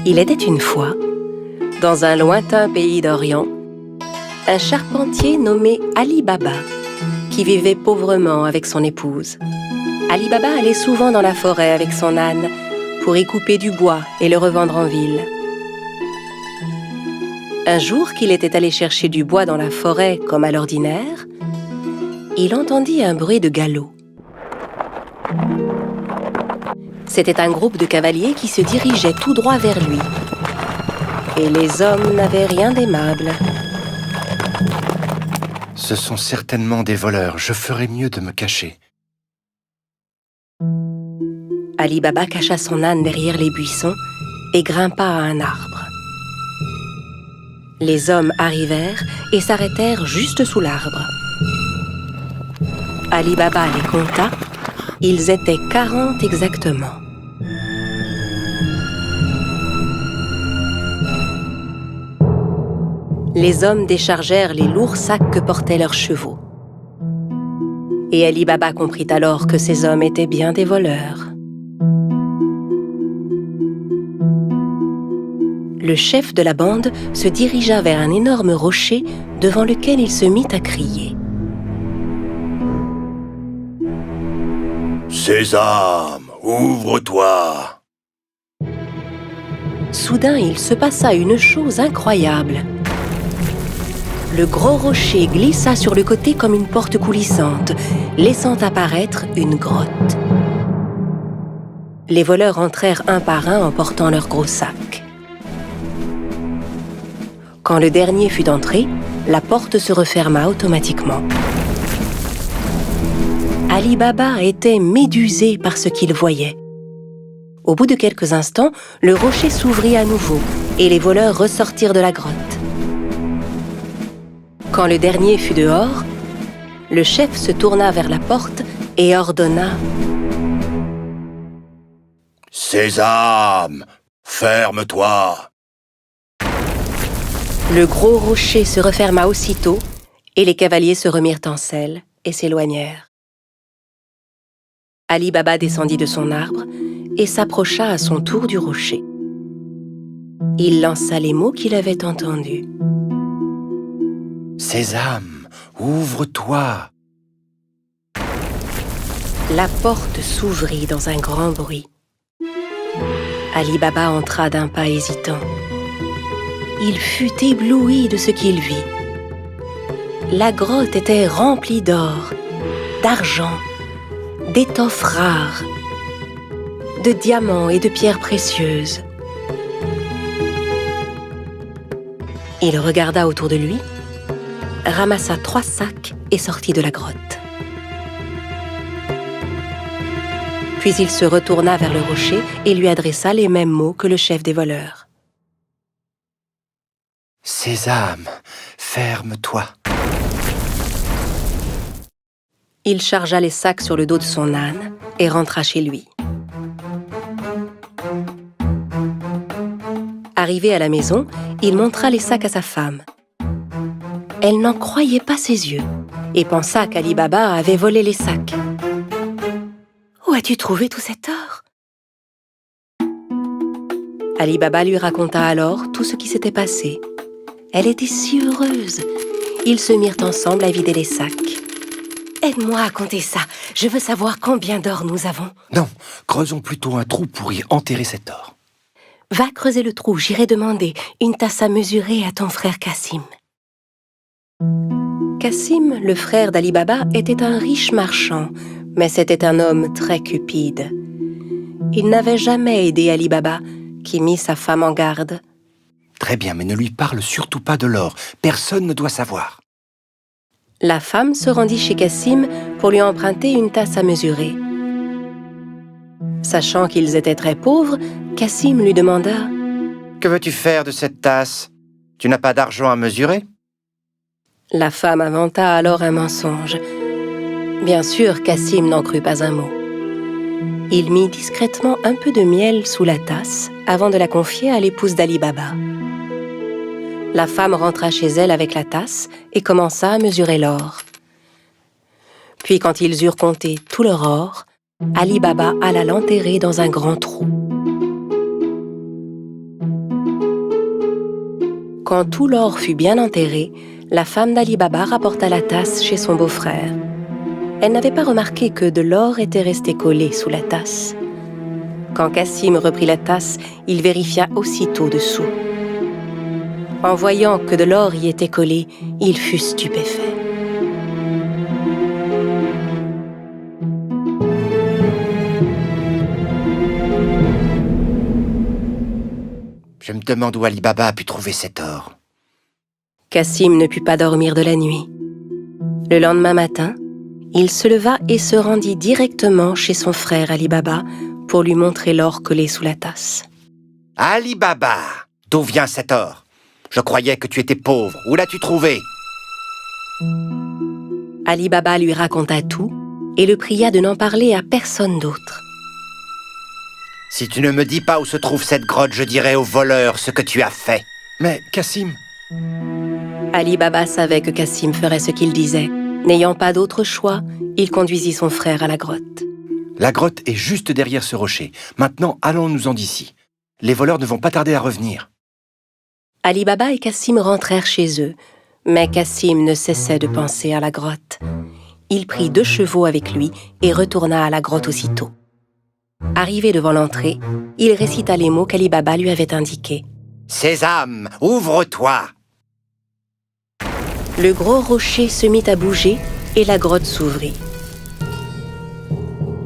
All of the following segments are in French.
Il était une fois, dans un lointain pays d'Orient, un charpentier nommé Ali Baba, qui vivait pauvrement avec son épouse. Ali Baba allait souvent dans la forêt avec son âne pour y couper du bois et le revendre en ville. Un jour qu'il était allé chercher du bois dans la forêt comme à l'ordinaire, il entendit un bruit de galop. C'était un groupe de cavaliers qui se dirigeait tout droit vers lui. Et les hommes n'avaient rien d'aimable. Ce sont certainement des voleurs. Je ferais mieux de me cacher. Ali Baba cacha son âne derrière les buissons et grimpa à un arbre. Les hommes arrivèrent et s'arrêtèrent juste sous l'arbre. Ali Baba les compta. Ils étaient 40 exactement. Les hommes déchargèrent les lourds sacs que portaient leurs chevaux. Et Ali Baba comprit alors que ces hommes étaient bien des voleurs. Le chef de la bande se dirigea vers un énorme rocher devant lequel il se mit à crier. Sésame, ouvre-toi! Soudain, il se passa une chose incroyable. Le gros rocher glissa sur le côté comme une porte coulissante, laissant apparaître une grotte. Les voleurs entrèrent un par un en portant leurs gros sacs. Quand le dernier fut entré, la porte se referma automatiquement. Ali Baba était médusé par ce qu'il voyait. Au bout de quelques instants, le rocher s'ouvrit à nouveau et les voleurs ressortirent de la grotte. Quand le dernier fut dehors, le chef se tourna vers la porte et ordonna « Sésame, ferme-toi !» Le gros rocher se referma aussitôt et les cavaliers se remirent en selle et s'éloignèrent. Ali Baba descendit de son arbre et s'approcha à son tour du rocher. Il lança les mots qu'il avait entendus. Sésame, ouvre-toi! La porte s'ouvrit dans un grand bruit. Ali Baba entra d'un pas hésitant. Il fut ébloui de ce qu'il vit. La grotte était remplie d'or, d'argent, d'étoffes rares, de diamants et de pierres précieuses. Il regarda autour de lui, ramassa 3 sacs et sortit de la grotte. Puis il se retourna vers le rocher et lui adressa les mêmes mots que le chef des voleurs. Sésame, ferme-toi! Il chargea les sacs sur le dos de son âne et rentra chez lui. Arrivé à la maison, il montra les sacs à sa femme. Elle n'en croyait pas ses yeux et pensa qu'Ali Baba avait volé les sacs. « Où as-tu trouvé tout cet or ?» Ali Baba lui raconta alors tout ce qui s'était passé. Elle était si heureuse. Ils se mirent ensemble à vider les sacs. « Aide-moi à compter ça. Je veux savoir combien d'or nous avons. » Non, creusons plutôt un trou pour y enterrer cet or. « Va creuser le trou, j'irai demander une tasse à mesurer à ton frère Cassim. » Cassim, le frère d'Ali Baba, était un riche marchand, mais c'était un homme très cupide. Il n'avait jamais aidé Ali Baba, qui mit sa femme en garde. Très bien, mais ne lui parle surtout pas de l'or. Personne ne doit savoir. La femme se rendit chez Cassim pour lui emprunter une tasse à mesurer. Sachant qu'ils étaient très pauvres, Cassim lui demanda « Que veux-tu faire de cette tasse? Tu n'as pas d'argent à mesurer ?» La femme inventa alors un mensonge. Bien sûr, Cassim n'en crut pas un mot. Il mit discrètement un peu de miel sous la tasse avant de la confier à l'épouse d'Ali Baba. La femme rentra chez elle avec la tasse et commença à mesurer l'or. Puis quand ils eurent compté tout leur or, Ali Baba alla l'enterrer dans un grand trou. Quand tout l'or fut bien enterré, la femme d'Ali Baba rapporta la tasse chez son beau-frère. Elle n'avait pas remarqué que de l'or était resté collé sous la tasse. Quand Cassim reprit la tasse, il vérifia aussitôt dessous. En voyant que de l'or y était collé, il fut stupéfait. Je me demande où Ali Baba a pu trouver cet or. Cassim ne put pas dormir de la nuit. Le lendemain matin, il se leva et se rendit directement chez son frère Ali Baba pour lui montrer l'or collé sous la tasse. Ali Baba, d'où vient cet or? Je croyais que tu étais pauvre. Où l'as-tu trouvé? Ali Baba lui raconta tout et le pria de n'en parler à personne d'autre. Si tu ne me dis pas où se trouve cette grotte, je dirai aux voleurs ce que tu as fait. Mais, Cassim... Ali Baba savait que Cassim ferait ce qu'il disait. N'ayant pas d'autre choix, il conduisit son frère à la grotte. La grotte est juste derrière ce rocher. Maintenant, allons-nous-en d'ici. Les voleurs ne vont pas tarder à revenir. Ali Baba et Cassim rentrèrent chez eux, mais Cassim ne cessait de penser à la grotte. Il prit 2 chevaux avec lui et retourna à la grotte aussitôt. Arrivé devant l'entrée, il récita les mots qu'Ali Baba lui avait indiqués. « Sésame, ouvre-toi » Le gros rocher se mit à bouger et la grotte s'ouvrit.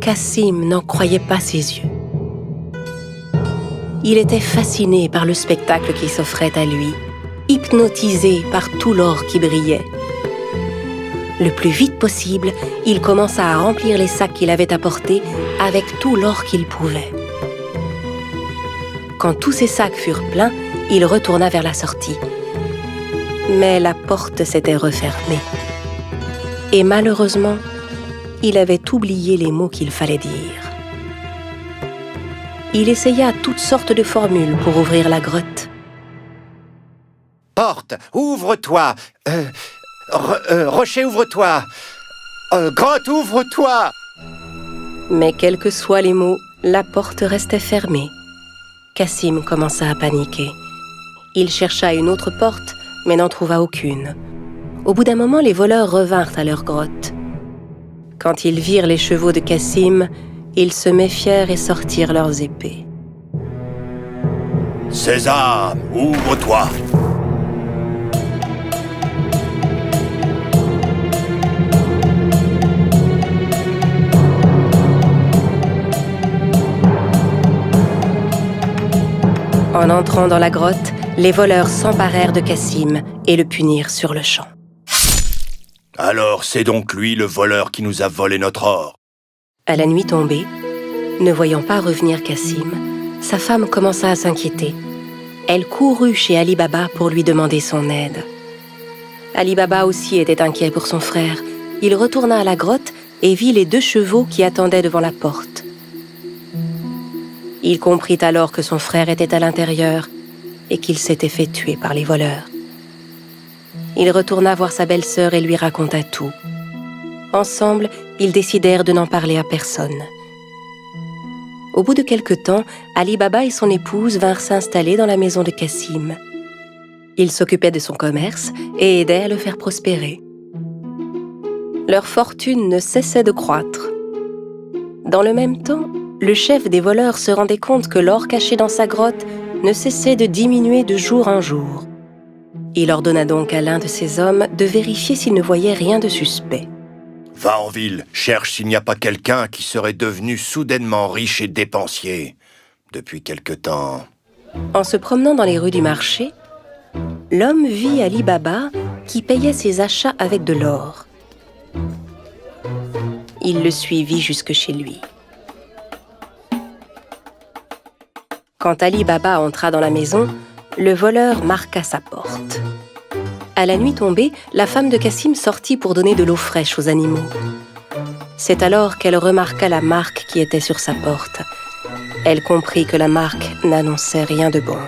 Cassim n'en croyait pas ses yeux. Il était fasciné par le spectacle qui s'offrait à lui, hypnotisé par tout l'or qui brillait. Le plus vite possible, il commença à remplir les sacs qu'il avait apportés avec tout l'or qu'il pouvait. Quand tous ces sacs furent pleins, il retourna vers la sortie. Mais la porte s'était refermée. Et malheureusement, il avait oublié les mots qu'il fallait dire. Il essaya toutes sortes de formules pour ouvrir la grotte. « Porte, ouvre-toi ! Rocher, ouvre-toi ! Grotte, ouvre-toi !» Mais quels que soient les mots, la porte restait fermée. Cassim commença à paniquer. Il chercha une autre porte, mais n'en trouva aucune. Au bout d'un moment, les voleurs revinrent à leur grotte. Quand ils virent les chevaux de Cassim, ils se méfièrent et sortirent leurs épées. « Sésame, ouvre-toi !» En entrant dans la grotte, les voleurs s'emparèrent de Cassim et le punirent sur le champ. « Alors c'est donc lui le voleur qui nous a volé notre or ?» À la nuit tombée, ne voyant pas revenir Cassim, sa femme commença à s'inquiéter. Elle courut chez Ali Baba pour lui demander son aide. Ali Baba aussi était inquiet pour son frère. Il retourna à la grotte et vit les 2 chevaux qui attendaient devant la porte. Il comprit alors que son frère était à l'intérieur et qu'il s'était fait tuer par les voleurs. Il retourna voir sa belle-sœur et lui raconta tout. Ensemble, ils décidèrent de n'en parler à personne. Au bout de quelque temps, Ali Baba et son épouse vinrent s'installer dans la maison de Cassim. Ils s'occupaient de son commerce et aidaient à le faire prospérer. Leur fortune ne cessait de croître. Dans le même temps, le chef des voleurs se rendait compte que l'or caché dans sa grotte ne cessait de diminuer de jour en jour. Il ordonna donc à l'un de ses hommes de vérifier s'il ne voyait rien de suspect. « Va en ville, cherche s'il n'y a pas quelqu'un qui serait devenu soudainement riche et dépensier depuis quelque temps. » En se promenant dans les rues du marché, l'homme vit Ali Baba qui payait ses achats avec de l'or. Il le suivit jusque chez lui. Quand Ali Baba entra dans la maison, le voleur marqua sa porte. À la nuit tombée, la femme de Cassim sortit pour donner de l'eau fraîche aux animaux. C'est alors qu'elle remarqua la marque qui était sur sa porte. Elle comprit que la marque n'annonçait rien de bon.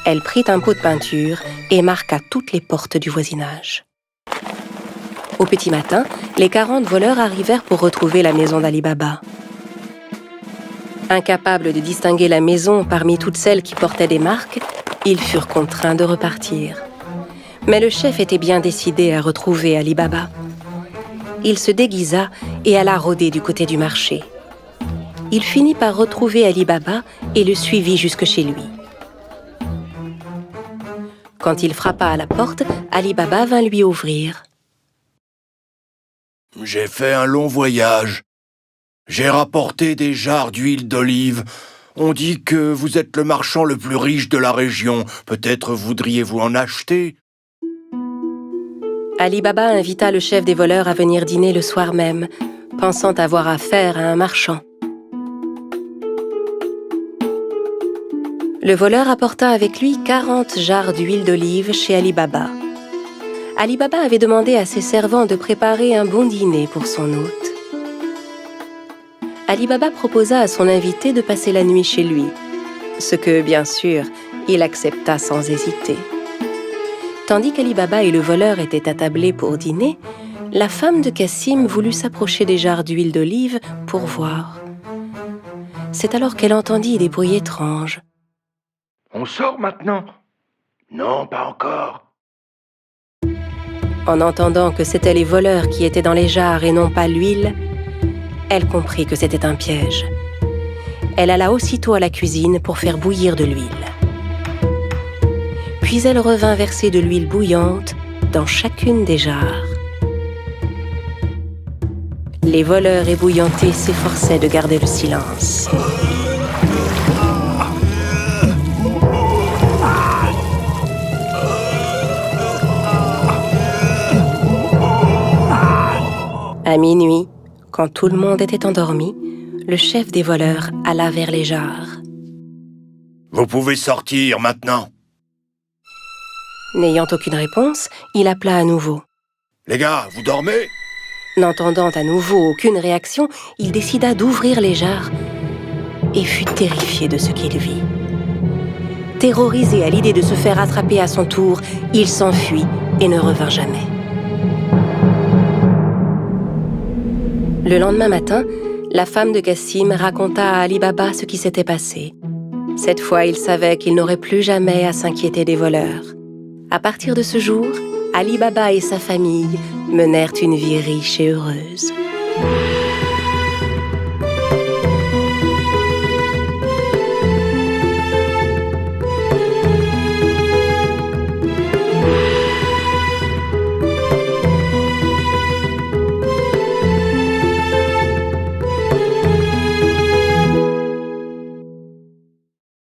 Elle prit un pot de peinture et marqua toutes les portes du voisinage. Au petit matin, les 40 voleurs arrivèrent pour retrouver la maison d'Ali Baba. Incapable de distinguer la maison parmi toutes celles qui portaient des marques, Ils furent contraints de repartir. Mais le chef était bien décidé à retrouver Ali Baba. Il se déguisa et alla rôder du côté du marché. Il finit par retrouver Ali Baba et le suivit jusque chez lui. Quand il frappa à la porte, Ali Baba vint lui ouvrir. « J'ai fait un long voyage. J'ai rapporté des jarres d'huile d'olive. On dit que vous êtes le marchand le plus riche de la région. Peut-être voudriez-vous en acheter ?» Ali Baba invita le chef des voleurs à venir dîner le soir même, pensant avoir affaire à un marchand. Le voleur apporta avec lui 40 jarres d'huile d'olive chez Ali Baba. Ali Baba avait demandé à ses servants de préparer un bon dîner pour son hôte. Ali Baba proposa à son invité de passer la nuit chez lui, ce que, bien sûr, il accepta sans hésiter. Tandis qu'Ali Baba et le voleur étaient attablés pour dîner, la femme de Cassim voulut s'approcher des jarres d'huile d'olive pour voir. C'est alors qu'elle entendit des bruits étranges. « On sort maintenant ?»« Non, pas encore. » En entendant que c'étaient les voleurs qui étaient dans les jarres et non pas l'huile, elle comprit que c'était un piège. Elle alla aussitôt à la cuisine pour faire bouillir de l'huile. Puis elle revint verser de l'huile bouillante dans chacune des jarres. Les voleurs ébouillantés s'efforçaient de garder le silence. À minuit, quand tout le monde était endormi, le chef des voleurs alla vers les jarres. « Vous pouvez sortir maintenant. » N'ayant aucune réponse, il appela à nouveau. « Les gars, vous dormez ?» N'entendant à nouveau aucune réaction, il décida d'ouvrir les jarres et fut terrifié de ce qu'il vit. Terrorisé à l'idée de se faire attraper à son tour, il s'enfuit et ne revint jamais. Le lendemain matin, la femme de Cassim raconta à Ali Baba ce qui s'était passé. Cette fois, il savait qu'il n'aurait plus jamais à s'inquiéter des voleurs. À partir de ce jour, Ali Baba et sa famille menèrent une vie riche et heureuse.